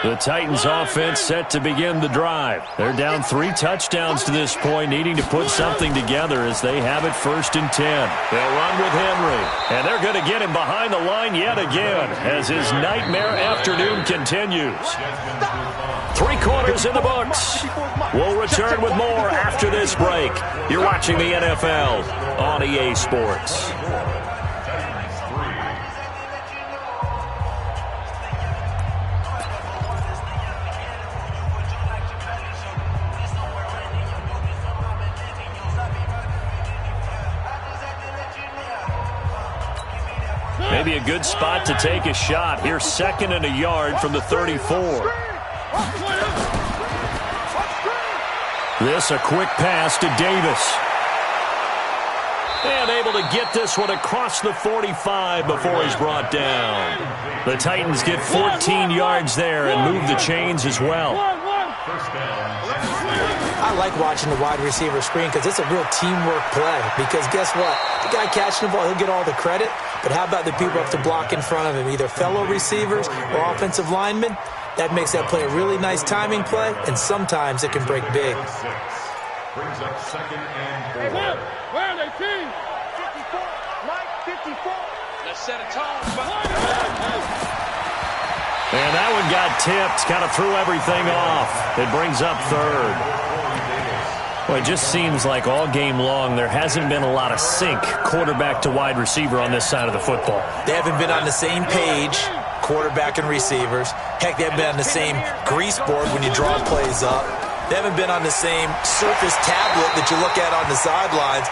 The Titans offense set to begin the drive. They're down 3 touchdowns to this point, needing to put something together as they have it 1st and 10. They'll run with Henry, and they're going to get him behind the line yet again as his nightmare afternoon continues. 3 quarters in the books. We'll return with more after this break. You're watching the NFL on EA Sports. Maybe a good spot to take a shot. Here's 2nd and a yard from the 34. This a quick pass to Davis. And able to get this one across the 45 before he's brought down. The Titans get 14 yards there and move the chains as well. I like watching the wide receiver screen because it's a real teamwork play. Because guess what? The guy catching the ball, he'll get all the credit. But how about the people who have to block in front of him, either fellow receivers or offensive linemen? That makes that play a really nice timing play, and sometimes it can break big. Brings up 2nd and 4. Where are they, team? 54. Mike, 54. Let's set a tone. And that one got tipped, kind of threw everything off. It brings up 3rd. Well, it just seems like all game long there hasn't been a lot of sync quarterback to wide receiver on this side of the football. They haven't been on the same page, quarterback and receivers. Heck, they haven't been on the same grease board when you draw plays up. They haven't been on the same Surface tablet that you look at on the sidelines.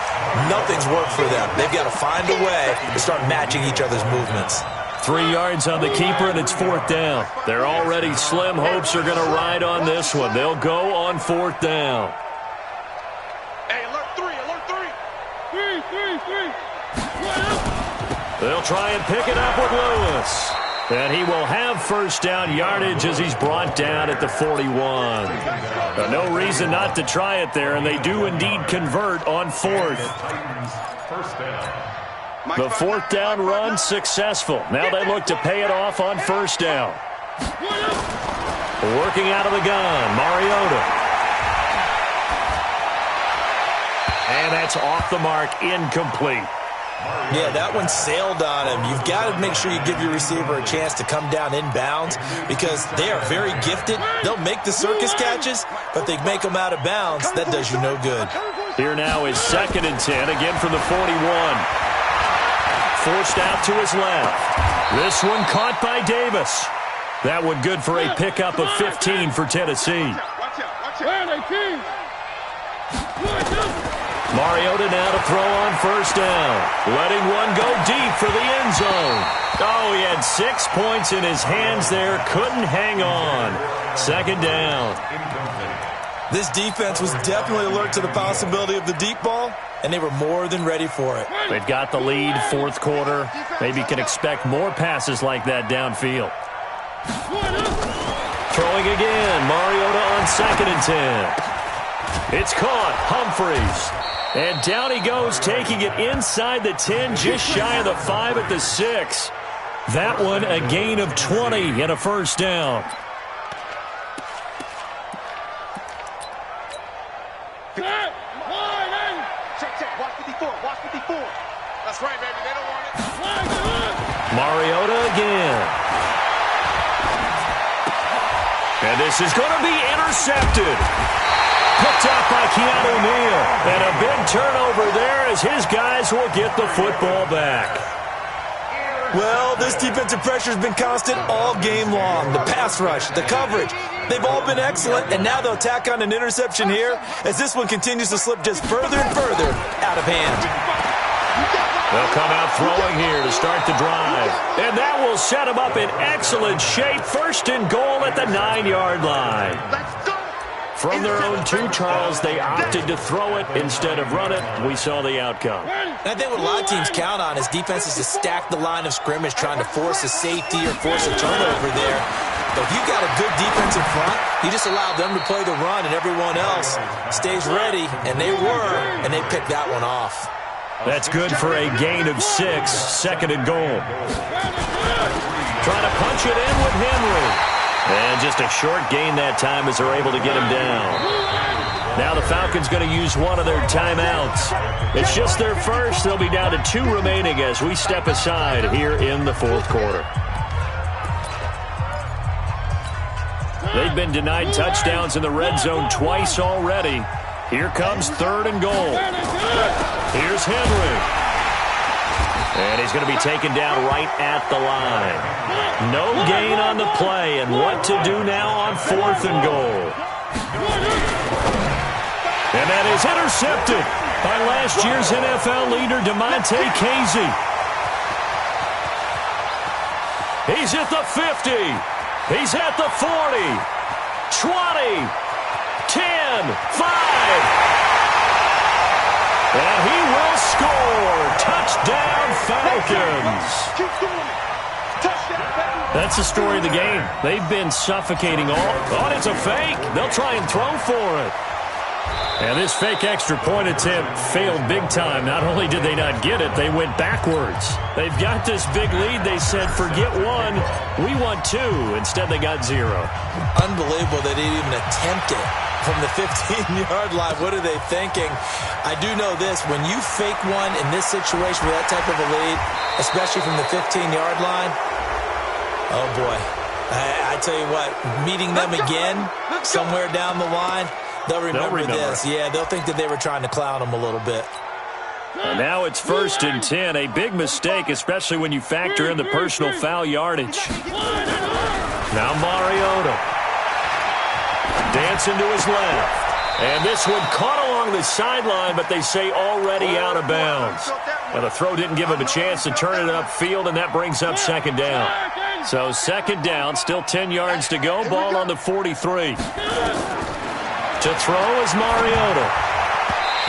Nothing's worked for them. They've got to find a way to start matching each other's movements. 3 yards on the keeper, and it's 4th down. Their already slim hopes are going to ride on this one. They'll go on 4th down. Hey, alert 3, alert 3. 3. They'll try and pick it up with Lewis. And he will have 1st down yardage as he's brought down at the 41. No reason not to try it there, and they do indeed convert on 4th. The 4th down run successful. Now they look to pay it off on 1st down. Working out of the gun, Mariota. And that's off the mark, incomplete. Yeah, that one sailed on him. You've got to make sure you give your receiver a chance to come down inbounds because they are very gifted. They'll make the circus catches, but they make them out of bounds. That does you no good. Here now is 2nd and 10, again from the 41. Forced out to his left. This one caught by Davis. That one good for a pickup of 15 for Tennessee. Mariota now to throw on 1st down. Letting one go deep for the end zone. Oh, he had 6 points in his hands there. Couldn't hang on. 2nd down. This defense was definitely alert to the possibility of the deep ball, and they were more than ready for it. They've got the lead, 4th quarter. Maybe can expect more passes like that downfield. Throwing again. Mariota on 2nd and 10. It's caught. Humphreys. And down he goes, taking it inside the 10, just shy of the 5 at the 6. That one a gain of 20 and a 1st down. Check. Watch 54. Watch 54. That's right, baby. They don't want it. Mariota again. And this is going to be intercepted. Picked up by Keanu Neal. And a big turnover there as his guys will get the football back. Well, this defensive pressure has been constant all game long. The pass rush, the coverage, they've all been excellent, and now they'll tack on an interception here as this one continues to slip just further and further out of hand. They'll come out throwing here to start the drive. And that will set them up in excellent shape. 1st and goal at the 9-yard line. From their own 2, Charles, they opted to throw it instead of run it. We saw the outcome. I think what a lot of teams count on is defenses to stack the line of scrimmage, trying to force a safety or force a turnover there. But if you've got a good defense in front, you just allow them to play the run and everyone else stays ready, and they were, and they picked that one off. That's good for a gain of 6, 2nd and goal. Trying to punch it in with Henry. And just a short gain that time as they're able to get him down. Now the Falcons going to use one of their timeouts. It's just their first. They'll be down to 2 remaining as we step aside here in the fourth quarter. They've been denied touchdowns in the red zone twice already. Here comes 3rd and goal. Here's Henry. And he's going to be taken down right at the line. No gain on the play, and what to do now on 4th and goal. And that is intercepted by last year's NFL leader, Damontae Kazee. He's at the 50. He's at the 40. 20. 10. 5. And he will score. Touchdown, Falcons. That's the story of the game. They've been suffocating all. Oh, it's a fake. They'll try and throw for it. And this fake extra point attempt failed big time. Not only did they not get it, they went backwards. They've got this big lead. They said, forget 1, we want 2. Instead, they got 0. Unbelievable they didn't even attempt it from the 15-yard line. What are they thinking? I do know this. When you fake one in this situation with that type of a lead, especially from the 15-yard line, oh, boy. I tell you what, meeting them again somewhere down the line, They'll remember this. Yeah, they'll think that they were trying to clown them a little bit. And now it's 1st and 10. A big mistake, especially when you factor in the personal foul yardage. Now Mariota. Dancing to his left. And this one caught along the sideline, but they say already out of bounds. Now the throw didn't give him a chance to turn it upfield, and that brings up 2nd down. So 2nd down, still 10 yards to go. Ball on the 43. To throw is Mariota.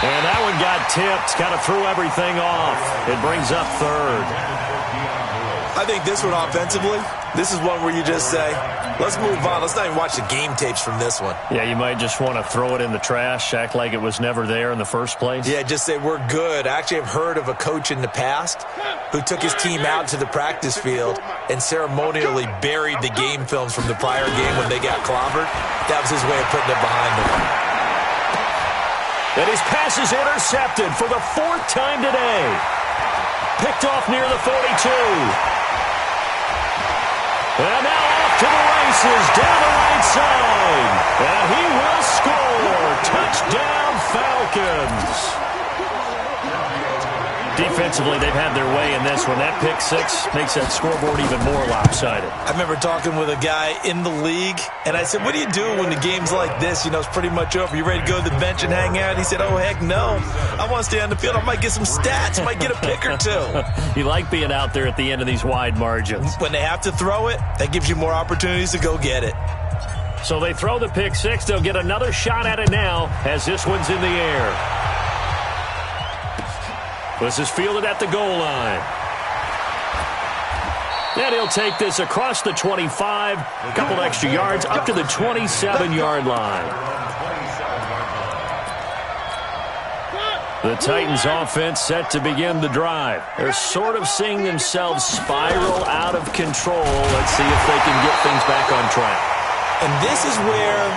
And that one got tipped, kind of threw everything off. It brings up 3rd. I think this one offensively, this is one where you just say, let's move on. Let's not even watch the game tapes from this one. Yeah, you might just want to throw it in the trash, act like it was never there in the first place. Yeah, just say we're good. I actually have heard of a coach in the past who took his team out to the practice field and ceremonially buried the game films from the prior game when they got clobbered. That was his way of putting it behind them. And his pass is intercepted for the 4th time today. Picked off near the 42. And now off to the races, down the right side. And he will score. Touchdown, Falcons. Defensively, they've had their way in this one. That pick 6 makes that scoreboard even more lopsided. I remember talking with a guy in the league, and I said, what do you do when the game's like this? You know, it's pretty much over. You ready to go to the bench and hang out? He said, oh, heck no. I want to stay on the field. I might get some stats. I might get a pick or 2. You like being out there at the end of these wide margins. When they have to throw it, that gives you more opportunities to go get it. So they throw the pick 6. They'll get another shot at it now as this one's in the air. This is fielded at the goal line. And he'll take this across the 25, a couple extra yards, up to the 27-yard line. The Titans offense set to begin the drive. They're sort of seeing themselves spiral out of control. Let's see if they can get things back on track. And this is where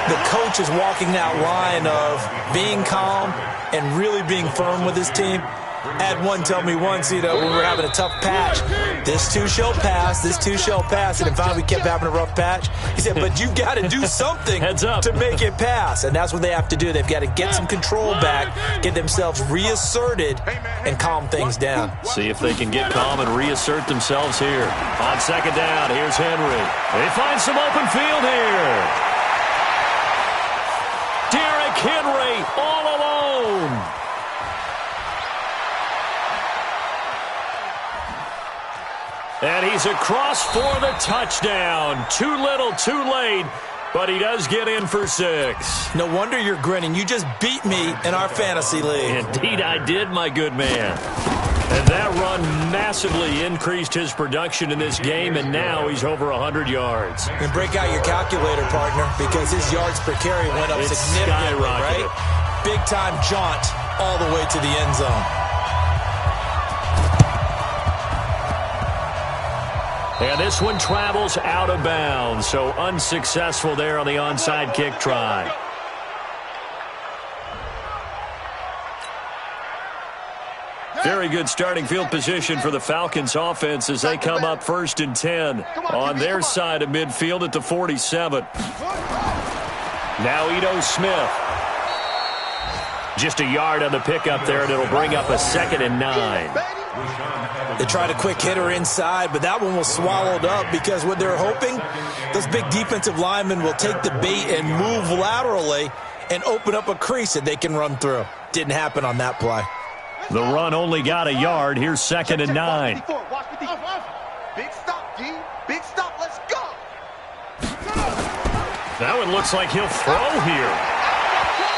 the coach is walking that line of being calm and really being firm with his team. I had one tell me once, when we were having a tough patch, this too shall pass, this too shall pass. And finally we kept having a rough patch. He said, but you've got to do something to make it pass. And that's what they have to do. They've got to get some control back, get themselves reasserted, and calm things down. See if they can get calm and reassert themselves here. On 2nd down, here's Henry. They find some open field here. Derrick Henry all alone. And he's across for the touchdown. Too little, too late, but he does get in for 6. No wonder you're grinning. You just beat me in our fantasy league. Indeed I did, my good man. And that run massively increased his production in this game, and now he's over 100 yards. And break out your calculator, partner, because his yards per carry went up significantly, right? Big-time jaunt all the way to the end zone. And this one travels out of bounds, so unsuccessful there on the onside kick try. Very good starting field position for the Falcons offense as they come up 1st and 10 on their side of midfield at the 47. Now Ito Smith. Just a yard on the pickup there, and it'll bring up a 2nd and 9. They tried a quick hitter inside, but that one was swallowed up because what they're hoping, those big defensive linemen will take the bait and move laterally and open up a crease that they can run through. Didn't happen on that play. The run only got a yard. Here's 2nd and 9. Big stop, D. Big stop. Let's go. That one looks like he'll throw here.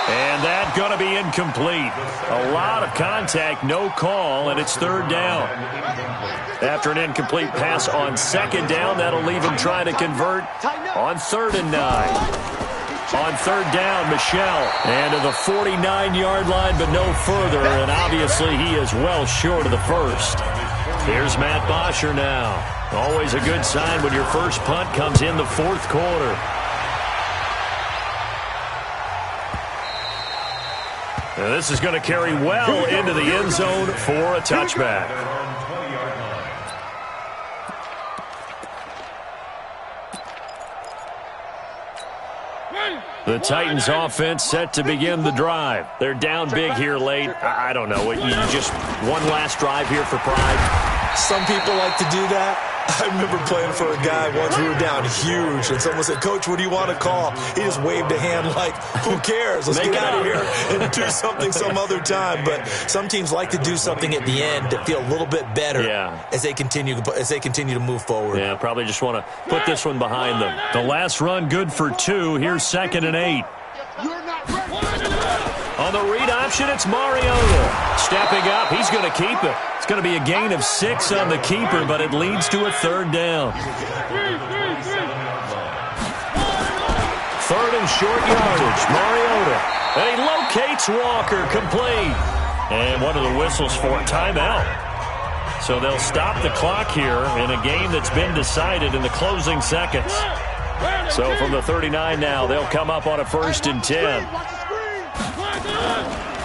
And that's going to be incomplete. A lot of contact, no call, and it's 3rd down. After an incomplete pass on 2nd down, that'll leave him trying to convert on 3rd and 9. On 3rd down, Michelle. And to the 49-yard line, but no further. And obviously he is well short of the first. Here's Matt Bosher now. Always a good sign when your first punt comes in the 4th quarter. And this is going to carry well into the end zone for a touchback. The Titans offense set to begin the drive. They're down big here late. I don't know. You just one last drive here for pride. Some people like to do that. I remember playing for a guy once. We were down huge, and someone said, "Coach, what do you want to call?" He just waved a hand like, "Who cares? Let's get out of here and do something some other time." But some teams like to do something at the end to feel a little bit better as they continue to move forward. Yeah, probably just want to put this one behind them. The last run good for 2. Here's 2nd and 8. On the read option, it's Mariota. Stepping up, he's going to keep it. It's going to be a gain of 6 on the keeper, but it leads to a 3rd down. 3rd and short yardage, Mariota. And he locates Walker, complete. And one of the whistles for a timeout. So they'll stop the clock here in a game that's been decided in the closing seconds. So from the 39 now, they'll come up on a 1st and 10.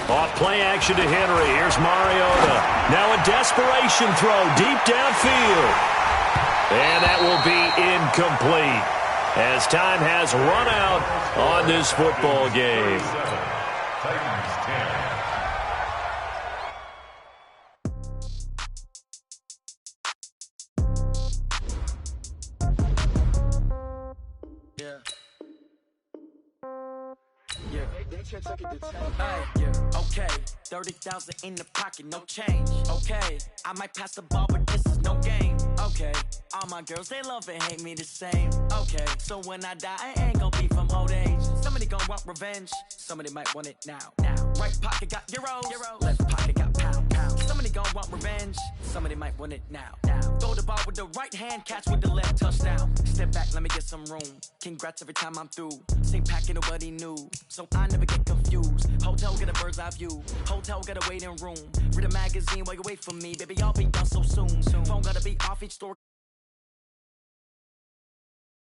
Off play action to Henry. Here's Mariota. Now a desperation throw deep downfield. And that will be incomplete as time has run out on this football game. Okay, 30,000 in the pocket, no change. Okay, I might pass the ball, but this is no game. Okay, all my girls, they love and hate me the same. Okay, so when I die, I ain't gonna be from old age. Somebody gon' want revenge, somebody might want it now. Right pocket got euros, left pocket got pound. Somebody gon' want revenge, somebody might want it now. Throw the ball with the right hand, catch with the left, touchdown. Step back, let me get some room. Congrats every time I'm through. Same packet, nobody knew, so I never get confused. Hotel get a bird's eye view. Hotel got a waiting room. Read a magazine while you wait for me. Baby, I'll be done so soon. Phone gotta be off each store.